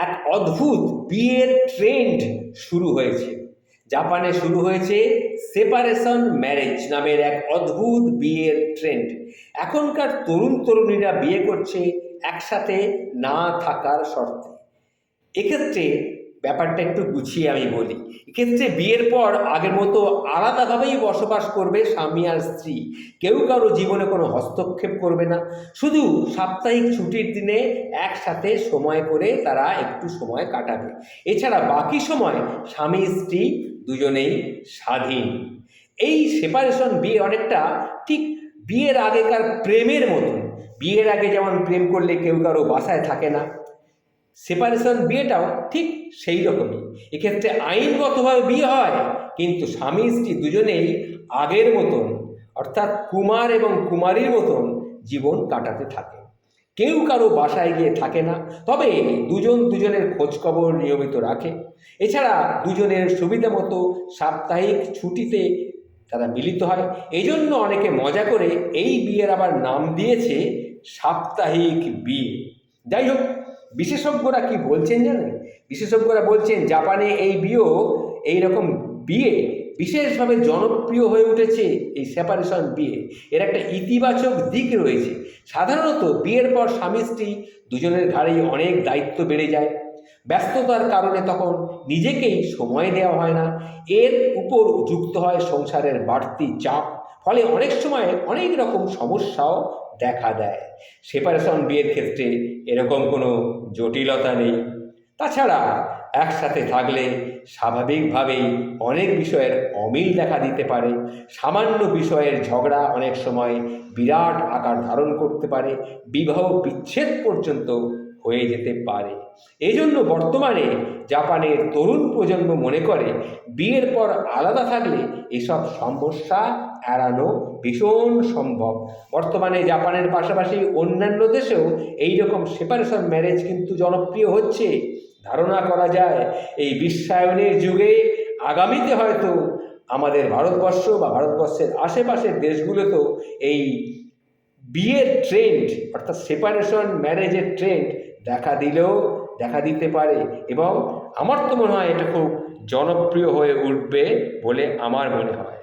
এক অদ্ভুত বিয়ের ট্রেন্ড শুরু হয়েছে। জাপানে শুরু হয়েছে সেপারেশন ম্যারেজ নামের এক অদ্ভুত বিয়ের ট্রেন্ড। এখনকার তরুণ তরুণীরা বিয়ে করছে একসাথে না থাকার শর্তে। এক্ষেত্রে ব্যাপারটা একটু গুছিয়ে আমি বলি। এক্ষেত্রে বিয়ের পর আগের মতো আলাদাভাবেই বসবাস করবে স্বামী আর স্ত্রী। কেউ কারো জীবনে কোনো হস্তক্ষেপ করবে না। শুধু সাপ্তাহিক ছুটির দিনে একসাথে সময় করে তারা একটু সময় কাটাবে। এছাড়া বাকি সময় স্বামী স্ত্রী দুজনেই স্বাধীন। এই সেপারেশন বিয়ে অনেকটা ঠিক বিয়ের আগেকার প্রেমের মতন। বিয়ের আগে যেমন প্রেম করলে কেউ কারো বাসায় থাকে না, সেপারেশন বিয়েটাও ঠিক সেই রকমই। এক্ষেত্রে আইনগতভাবে বিয়ে হয়, কিন্তু স্বামী স্ত্রী দুজনেই আগের মতন, অর্থাৎ কুমার এবং কুমারীর মতন জীবন কাটাতে থাকে। কেউ কারো বাসায় গিয়ে থাকে না, তবে দুজন দুজনের খোঁজখবর নিয়মিত রাখে। এছাড়া দুজনের সুবিধা মতো সাপ্তাহিক ছুটিতে তারা মিলিত হয়। এই জন্য অনেকে মজা করে এই বিয়ের আবার নাম দিয়েছে সাপ্তাহিক বিয়ে। যাই হোক, বিশেষজ্ঞরা কি বলছেন জানেন? বিশেষজ্ঞরা বলছেন জাপানে এই এইরকম বিয়ে বিশেষভাবে জনপ্রিয় হয়ে উঠেছে। এই সেপারেশন বিয়ে এর একটা ইতিবাচক দিক রয়েছে। সাধারণত বিয়ের পর স্বামী স্ত্রী দুজনের ঘাড়েই অনেক দায়িত্ব বেড়ে যায়। ব্যস্ততার কারণে তখন নিজেকেই সময় দেওয়া হয় না। এর উপর যুক্ত হয় সংসারের বাড়তি চাপ, ফলে অনেক সময় অনেক রকম সমস্যাও দেখা দেয়। সেপারেশন বিয়ের ক্ষেত্রে এরকম কোনো জটিলতা নেই। তাছাড়া একসাথে থাকলে স্বাভাবিকভাবেই অনেক বিষয়ের অমিল দেখা দিতে পারে। সামান্য বিষয়ের ঝগড়া অনেক সময় বিরাট আকার ধারণ করতে পারে, বিবাহ বিচ্ছেদ পর্যন্ত হয়ে যেতে পারে। এই জন্য বর্তমানে জাপানের তরুণ প্রজন্ম মনে করে বিয়ের পর আলাদা থাকলে এসব সমস্যা এড়ানো ভীষণ সম্ভব। বর্তমানে জাপানের পাশাপাশি অন্যান্য দেশেও এই রকম সেপারেশন ম্যারেজ কিন্তু জনপ্রিয় হচ্ছে। ধারণা করা যায় এই বিশ্বায়নের যুগে আগামীতে হয়তো আমাদের ভারতবর্ষ বা ভারতবর্ষের আশেপাশের দেশগুলোতেও এই বিয়ের ট্রেন্ড, অর্থাৎ সেপারেশন ম্যারেজের ট্রেন্ড দেখা দিতে পারে। এবং আমার তো মনে হয় এটা খুব জনপ্রিয় হয়ে উঠবে বলে আমার মনে হয়।